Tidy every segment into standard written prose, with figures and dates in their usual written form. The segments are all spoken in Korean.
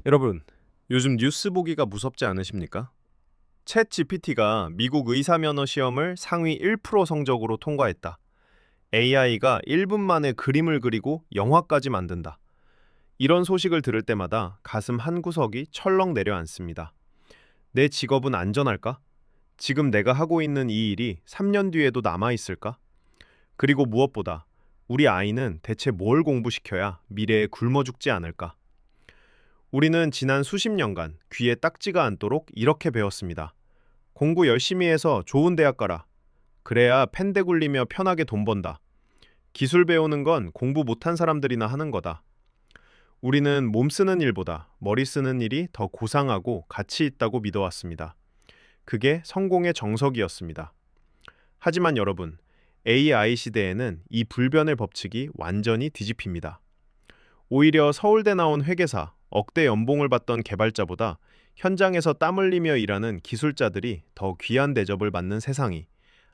여러분, 요즘 뉴스 보기가 무섭지 않으십니까? 챗 GPT가 미국 의사 면허 시험을 상위 1% 성적으로 통과했다. AI가 1분 만에 그림을 그리고 영화까지 만든다. 이런 소식을 들을 때마다 가슴 한구석이 철렁 내려앉습니다. 내 직업은 안전할까? 지금 내가 하고 있는 이 일이 3년 뒤에도 남아있을까? 그리고 무엇보다 우리 아이는 대체 뭘 공부시켜야 미래에 굶어 죽지 않을까? 우리는 지난 수십 년간 귀에 딱지가 않도록 이렇게 배웠습니다. 공부 열심히 해서 좋은 대학 가라. 그래야 펜대 굴리며 편하게 돈 번다. 기술 배우는 건 공부 못한 사람들이나 하는 거다. 우리는 몸 쓰는 일보다 머리 쓰는 일이 더 고상하고 가치 있다고 믿어왔습니다. 그게 성공의 정석이었습니다. 하지만 여러분, AI 시대에는 이 불변의 법칙이 완전히 뒤집힙니다. 오히려 서울대 나온 회계사, 억대 연봉을 받던 개발자보다 현장에서 땀 흘리며 일하는 기술자들이 더 귀한 대접을 받는 세상이,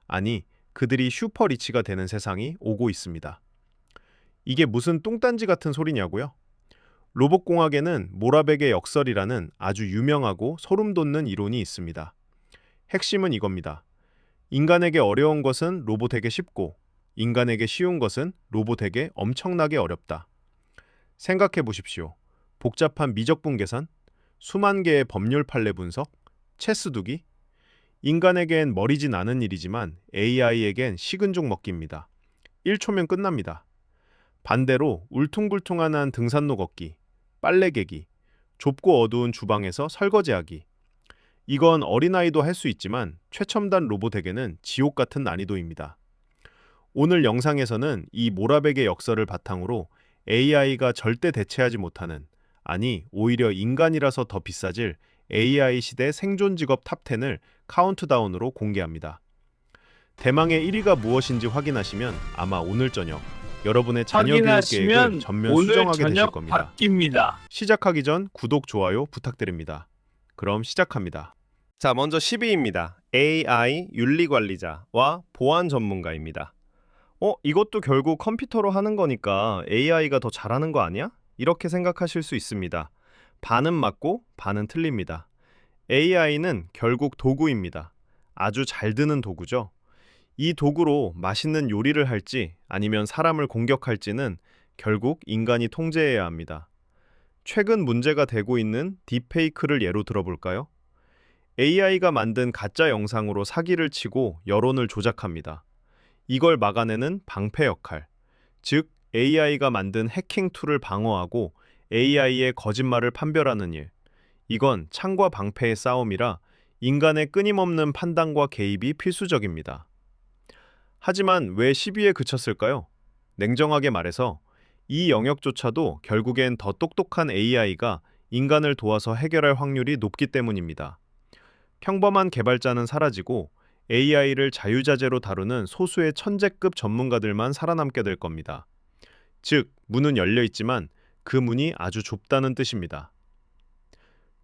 아니, 그들이 슈퍼리치가 되는 세상이 오고 있습니다. 이게 무슨 뚱딴지 같은 소리냐고요? 로봇공학에는 모라백의 역설이라는 아주 유명하고 소름 돋는 이론이 있습니다. 핵심은 이겁니다. 인간에게 어려운 것은 로봇에게 쉽고, 인간에게 쉬운 것은 로봇에게 엄청나게 어렵다. 생각해 보십시오. 복잡한 미적분 계산, 수만 개의 법률 판례 분석, 체스 두기. 인간에겐 머리진 않은 일이지만 AI에겐 식은 죽 먹기입니다. 1초면 끝납니다. 반대로 울퉁불퉁한 한 등산로 걷기, 빨래 개기, 좁고 어두운 주방에서 설거지하기. 이건 어린아이도 할 수 있지만 최첨단 로봇에게는 지옥 같은 난이도입니다. 오늘 영상에서는 이 모라백의 역설을 바탕으로 AI가 절대 대체하지 못하는, 아니 오히려 인간이라서 더 비싸질 AI 시대 생존 직업 탑10을 카운트다운으로 공개합니다. 대망의 1위가 무엇인지 확인하시면 아마 오늘 저녁 여러분의 자녀 교육 계획을 전면 수정하게 되실 겁니다. 바뀝니다. 시작하기 전 구독, 좋아요 부탁드립니다. 그럼 시작합니다. 자, 먼저 10위입니다. AI 윤리관리자와 보안 전문가입니다. 이것도 결국 컴퓨터로 하는 거니까 AI가 더 잘하는 거 아니야? 이렇게 생각하실 수 있습니다. 반은 맞고 반은 틀립니다. AI는 결국 도구입니다. 아주 잘 드는 도구죠. 이 도구로 맛있는 요리를 할지 아니면 사람을 공격할지는 결국 인간이 통제해야 합니다. 최근 문제가 되고 있는 딥페이크를 예로 들어볼까요? AI가 만든 가짜 영상으로 사기를 치고 여론을 조작합니다. 이걸 막아내는 방패 역할, 즉 AI가 만든 해킹 툴을 방어하고 AI의 거짓말을 판별하는 일. 이건 창과 방패의 싸움이라 인간의 끊임없는 판단과 개입이 필수적입니다. 하지만 왜 10위에 그쳤을까요? 냉정하게 말해서 이 영역조차도 결국엔 더 똑똑한 AI가 인간을 도와서 해결할 확률이 높기 때문입니다. 평범한 개발자는 사라지고 AI를 자유자재로 다루는 소수의 천재급 전문가들만 살아남게 될 겁니다. 즉, 문은 열려 있지만 그 문이 아주 좁다는 뜻입니다.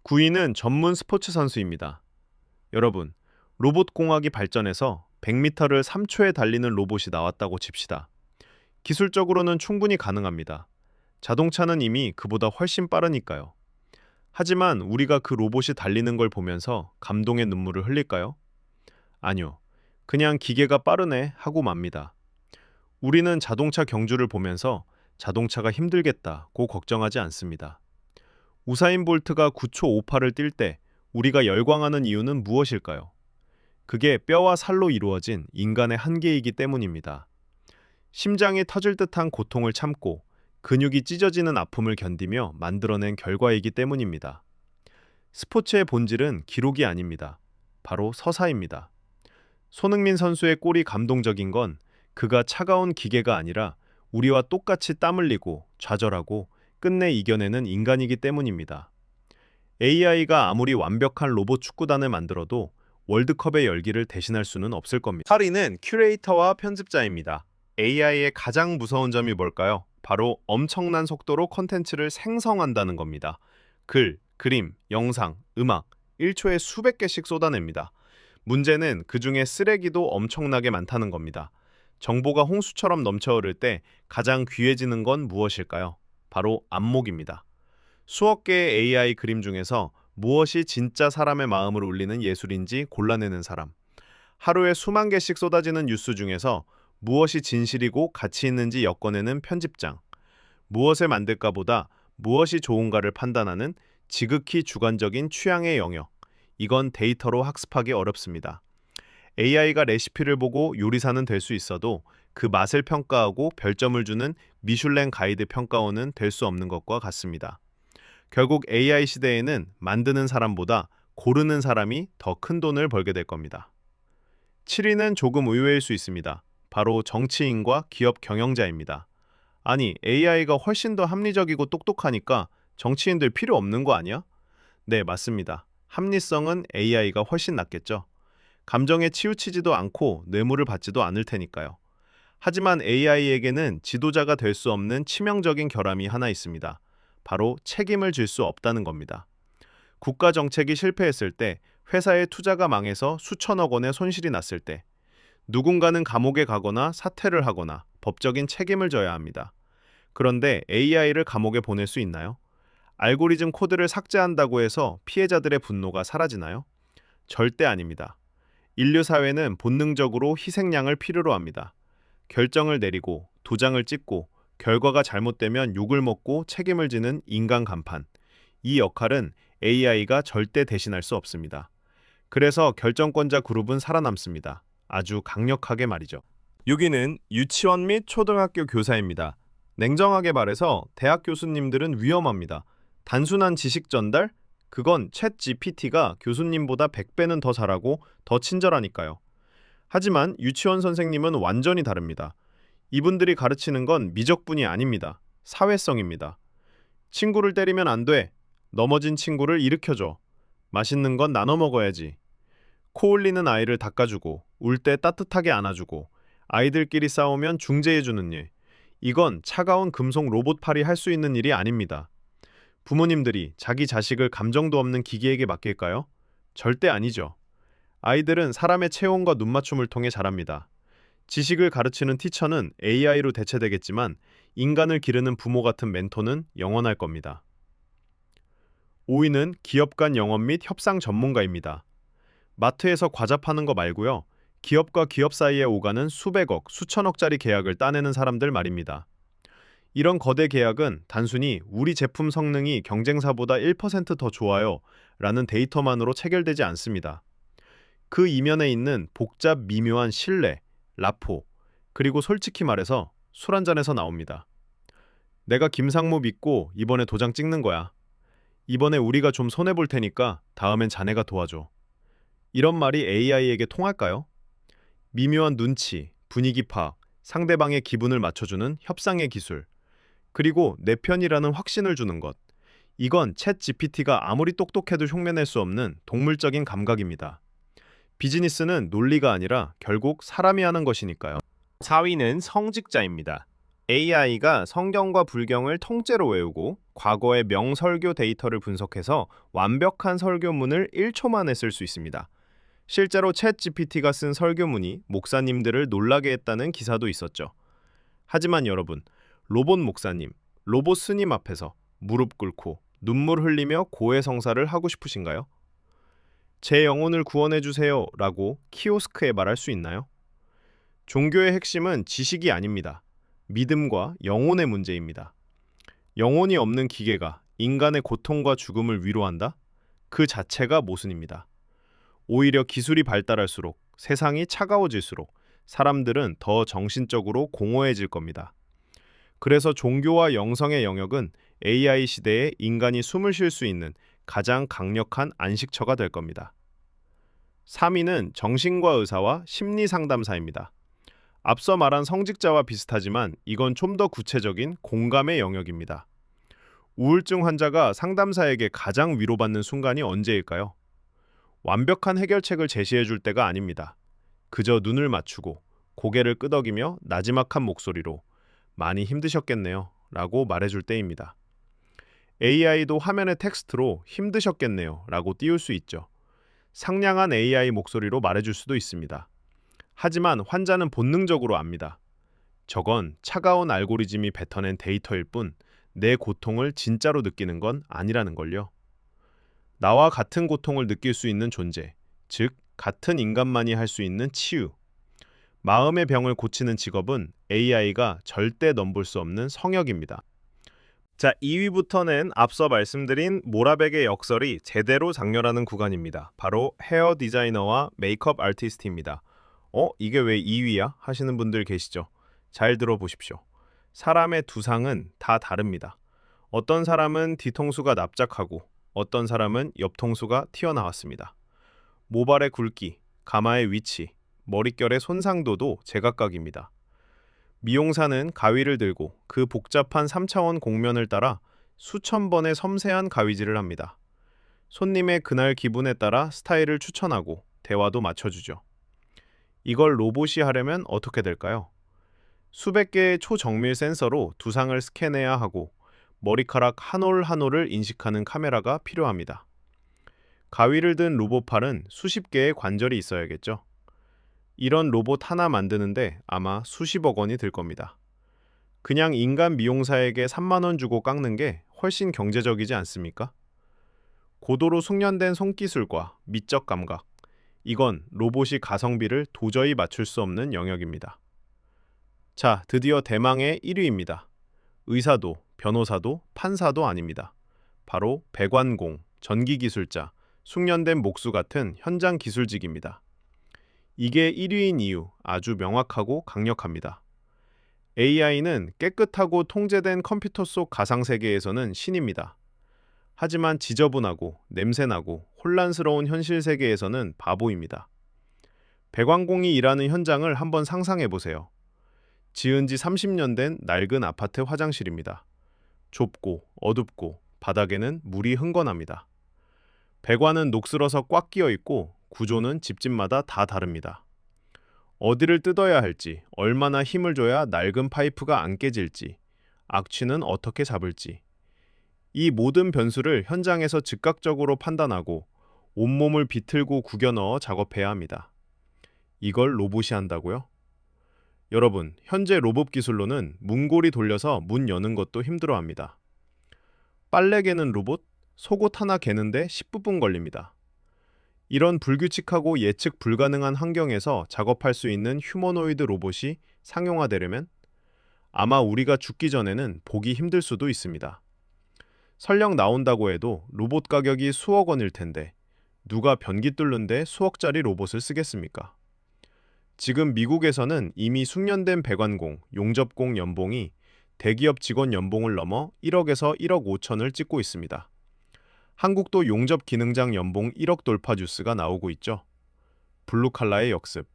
9위는 전문 스포츠 선수입니다. 여러분, 로봇 공학이 발전해서 100m를 3초에 달리는 로봇이 나왔다고 칩시다. 기술적으로는 충분히 가능합니다. 자동차는 이미 그보다 훨씬 빠르니까요. 하지만 우리가 그 로봇이 달리는 걸 보면서 감동의 눈물을 흘릴까요? 아니요. 그냥 기계가 빠르네 하고 맙니다. 우리는 자동차 경주를 보면서 자동차가 힘들겠다고 걱정하지 않습니다. 우사인 볼트가 9초 58을 뛸 때 우리가 열광하는 이유는 무엇일까요? 그게 뼈와 살로 이루어진 인간의 한계이기 때문입니다. 심장이 터질 듯한 고통을 참고 근육이 찢어지는 아픔을 견디며 만들어낸 결과이기 때문입니다. 스포츠의 본질은 기록이 아닙니다. 바로 서사입니다. 손흥민 선수의 골이 감동적인 건 그가 차가운 기계가 아니라 우리와 똑같이 땀 흘리고 좌절하고 끝내 이겨내는 인간이기 때문입니다. AI가 아무리 완벽한 로봇 축구단을 만들어도 월드컵의 열기를 대신할 수는 없을 겁니다. 8위는 큐레이터와 편집자입니다. AI의 가장 무서운 점이 뭘까요? 바로 엄청난 속도로 콘텐츠를 생성한다는 겁니다. 글, 그림, 영상, 음악, 1초에 수백 개씩 쏟아냅니다. 문제는 그 중에 쓰레기도 엄청나게 많다는 겁니다. 정보가 홍수처럼 넘쳐흐를 때 가장 귀해지는 건 무엇일까요? 바로 안목입니다. 수억 개의 AI 그림 중에서 무엇이 진짜 사람의 마음을 울리는 예술인지 골라내는 사람. 하루에 수만 개씩 쏟아지는 뉴스 중에서 무엇이 진실이고 가치 있는지 엮어내는 편집장. 무엇을 만들까 보다 무엇이 좋은가를 판단하는 지극히 주관적인 취향의 영역. 이건 데이터로 학습하기 어렵습니다. AI가 레시피를 보고 요리사는 될 수 있어도 그 맛을 평가하고 별점을 주는 미슐랭 가이드 평가원은 될 수 없는 것과 같습니다. 결국 AI 시대에는 만드는 사람보다 고르는 사람이 더 큰 돈을 벌게 될 겁니다. 7위는 조금 의외일 수 있습니다. 바로 정치인과 기업 경영자입니다. 아니, AI가 훨씬 더 합리적이고 똑똑하니까 정치인들 필요 없는 거 아니야? 네, 맞습니다. 합리성은 AI가 훨씬 낫겠죠. 감정에 치우치지도 않고 뇌물을 받지도 않을 테니까요. 하지만 AI에게는 지도자가 될 수 없는 치명적인 결함이 하나 있습니다. 바로 책임을 질 수 없다는 겁니다. 국가 정책이 실패했을 때, 회사의 투자가 망해서 수천억 원의 손실이 났을 때, 누군가는 감옥에 가거나 사퇴를 하거나 법적인 책임을 져야 합니다. 그런데 AI를 감옥에 보낼 수 있나요? 알고리즘 코드를 삭제한다고 해서 피해자들의 분노가 사라지나요? 절대 아닙니다. 인류 사회는 본능적으로 희생양을 필요로 합니다. 결정을 내리고 도장을 찍고 결과가 잘못되면 욕을 먹고 책임을 지는 인간 간판. 이 역할은 AI가 절대 대신할 수 없습니다. 그래서 결정권자 그룹은 살아남습니다. 아주 강력하게 말이죠. 6위는 유치원 및 초등학교 교사입니다. 냉정하게 말해서 대학 교수님들은 위험합니다. 단순한 지식 전달? 그건 챗 GPT가 교수님보다 100배는 더 잘하고 더 친절하니까요. 하지만 유치원 선생님은 완전히 다릅니다. 이분들이 가르치는 건 미적분이 아닙니다. 사회성입니다. 친구를 때리면 안 돼. 넘어진 친구를 일으켜줘. 맛있는 건 나눠 먹어야지. 코 흘리는 아이를 닦아주고 울 때 따뜻하게 안아주고 아이들끼리 싸우면 중재해주는 일. 이건 차가운 금속 로봇팔이 할 수 있는 일이 아닙니다. 부모님들이 자기 자식을 감정도 없는 기계에게 맡길까요? 절대 아니죠. 아이들은 사람의 체온과 눈맞춤을 통해 자랍니다. 지식을 가르치는 티처는 AI로 대체되겠지만 인간을 기르는 부모 같은 멘토는 영원할 겁니다. 5위는 기업 간 영업 및 협상 전문가입니다. 마트에서 과자 파는 거 말고요. 기업과 기업 사이에 오가는 수백억, 수천억짜리 계약을 따내는 사람들 말입니다. 이런 거대 계약은 단순히 우리 제품 성능이 경쟁사보다 1%더 좋아요 라는 데이터만으로 체결되지 않습니다. 그 이면에 있는 복잡 미묘한 신뢰, 라포, 그리고 솔직히 말해서 술 한잔에서 나옵니다. 내가 김상무 믿고 이번에 도장 찍는 거야. 이번에 우리가 좀 손해볼 테니까 다음엔 자네가 도와줘. 이런 말이 AI에게 통할까요? 미묘한 눈치, 분위기 파악, 상대방의 기분을 맞춰주는 협상의 기술, 그리고 내 편이라는 확신을 주는 것. 이건 챗 GPT가 아무리 똑똑해도 흉내낼 수 없는 동물적인 감각입니다. 비즈니스는 논리가 아니라 결국 사람이 하는 것이니까요. 4위는 성직자입니다. AI가 성경과 불경을 통째로 외우고 과거의 명설교 데이터를 분석해서 완벽한 설교문을 1초 만에 쓸 수 있습니다. 실제로 챗 GPT가 쓴 설교문이 목사님들을 놀라게 했다는 기사도 있었죠. 하지만 여러분, 로봇 목사님, 로봇 스님 앞에서 무릎 꿇고 눈물 흘리며 고해성사를 하고 싶으신가요? 제 영혼을 구원해 주세요 라고 키오스크에 말할 수 있나요? 종교의 핵심은 지식이 아닙니다. 믿음과 영혼의 문제입니다. 영혼이 없는 기계가 인간의 고통과 죽음을 위로한다? 그 자체가 모순입니다. 오히려 기술이 발달할수록 세상이 차가워질수록 사람들은 더 정신적으로 공허해질 겁니다. 그래서 종교와 영성의 영역은 AI 시대에 인간이 숨을 쉴 수 있는 가장 강력한 안식처가 될 겁니다. 3위는 정신과 의사와 심리 상담사입니다. 앞서 말한 성직자와 비슷하지만 이건 좀 더 구체적인 공감의 영역입니다. 우울증 환자가 상담사에게 가장 위로받는 순간이 언제일까요? 완벽한 해결책을 제시해 줄 때가 아닙니다. 그저 눈을 맞추고 고개를 끄덕이며 나지막한 목소리로 많이 힘드셨겠네요 라고 말해줄 때입니다. AI도 화면에 텍스트로 힘드셨겠네요 라고 띄울 수 있죠. 상냥한 AI 목소리로 말해줄 수도 있습니다. 하지만 환자는 본능적으로 압니다. 저건 차가운 알고리즘이 뱉어낸 데이터일 뿐 내 고통을 진짜로 느끼는 건 아니라는 걸요. 나와 같은 고통을 느낄 수 있는 존재, 즉 같은 인간만이 할 수 있는 치유. 마음의 병을 고치는 직업은 AI가 절대 넘볼 수 없는 성역입니다. 자, 2위부터는 앞서 말씀드린 모라백의 역설이 제대로 장렬하는 구간입니다. 바로 헤어 디자이너와 메이크업 아티스트입니다. 이게 왜 2위야? 하시는 분들 계시죠? 잘 들어보십시오. 사람의 두상은 다 다릅니다. 어떤 사람은 뒤통수가 납작하고 어떤 사람은 옆통수가 튀어나왔습니다. 모발의 굵기, 가마의 위치, 머릿결의 손상도도 제각각입니다. 미용사는 가위를 들고 그 복잡한 3차원 곡면을 따라 수천 번의 섬세한 가위질을 합니다. 손님의 그날 기분에 따라 스타일을 추천하고 대화도 맞춰주죠. 이걸 로봇이 하려면 어떻게 될까요? 수백 개의 초정밀 센서로 두상을 스캔해야 하고 머리카락 한 올 한 올을 인식하는 카메라가 필요합니다. 가위를 든 로봇 팔은 수십 개의 관절이 있어야겠죠. 이런 로봇 하나 만드는데 아마 수십억 원이 들 겁니다. 그냥 인간 미용사에게 3만 원 주고 깎는 게 훨씬 경제적이지 않습니까? 고도로 숙련된 손기술과 미적 감각, 이건 로봇이 가성비를 도저히 맞출 수 없는 영역입니다. 자, 드디어 대망의 1위입니다. 의사도, 변호사도, 판사도 아닙니다. 바로 배관공, 전기기술자, 숙련된 목수 같은 현장 기술직입니다. 이게 1위인 이유 아주 명확하고 강력합니다. AI는 깨끗하고 통제된 컴퓨터 속 가상세계에서는 신입니다. 하지만 지저분하고 냄새나고 혼란스러운 현실 세계에서는 바보입니다. 배관공이 일하는 현장을 한번 상상해 보세요. 지은 지 30년 된 낡은 아파트 화장실입니다. 좁고 어둡고 바닥에는 물이 흥건합니다. 배관은 녹슬어서 꽉 끼어 있고 구조는 집집마다 다 다릅니다. 어디를 뜯어야 할지, 얼마나 힘을 줘야 낡은 파이프가 안 깨질지, 악취는 어떻게 잡을지. 이 모든 변수를 현장에서 즉각적으로 판단하고 온몸을 비틀고 구겨 넣어 작업해야 합니다. 이걸 로봇이 한다고요? 여러분, 현재 로봇 기술로는 문고리 돌려서 문 여는 것도 힘들어합니다. 빨래 개는 로봇, 속옷 하나 개는데 10분 걸립니다. 이런 불규칙하고 예측 불가능한 환경에서 작업할 수 있는 휴머노이드 로봇이 상용화되려면 아마 우리가 죽기 전에는 보기 힘들 수도 있습니다. 설령 나온다고 해도 로봇 가격이 수억 원일 텐데 누가 변기 뚫는데 수억짜리 로봇을 쓰겠습니까? 지금 미국에서는 이미 숙련된 배관공, 용접공 연봉이 대기업 직원 연봉을 넘어 1억에서 1억 5천을 찍고 있습니다. 한국도 용접 기능장 연봉 1억 돌파 뉴스가 나오고 있죠. 블루칼라의 역습.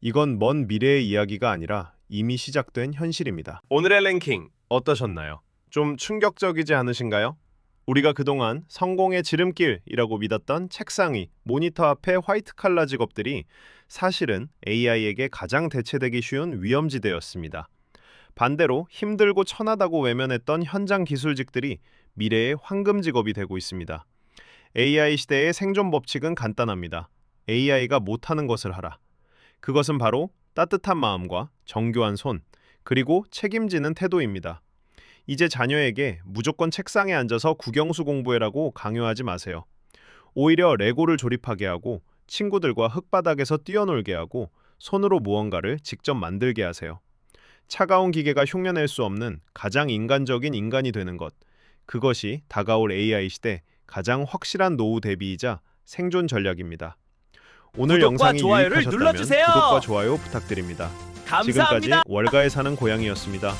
이건 먼 미래의 이야기가 아니라 이미 시작된 현실입니다. 오늘의 랭킹 어떠셨나요? 좀 충격적이지 않으신가요? 우리가 그동안 성공의 지름길이라고 믿었던 책상 위, 모니터 앞의 화이트 칼라 직업들이 사실은 AI에게 가장 대체되기 쉬운 위험지대였습니다. 반대로 힘들고 천하다고 외면했던 현장 기술직들이 미래의 황금 직업이 되고 있습니다. AI 시대의 생존 법칙은 간단합니다. AI가 못하는 것을 하라. 그것은 바로 따뜻한 마음과 정교한 손, 그리고 책임지는 태도입니다. 이제 자녀에게 무조건 책상에 앉아서 국영수 공부해라고 강요하지 마세요. 오히려 레고를 조립하게 하고 친구들과 흙바닥에서 뛰어놀게 하고 손으로 무언가를 직접 만들게 하세요. 차가운 기계가 흉내낼 수 없는 가장 인간적인 인간이 되는 것, 그것이 다가올 AI 시대 가장 확실한 노후 대비이자 생존 전략입니다. 오늘 영상이 유익하셨다면 구독과 좋아요 부탁드립니다. 감사합니다. 지금까지 월가에 사는 고양이였습니다.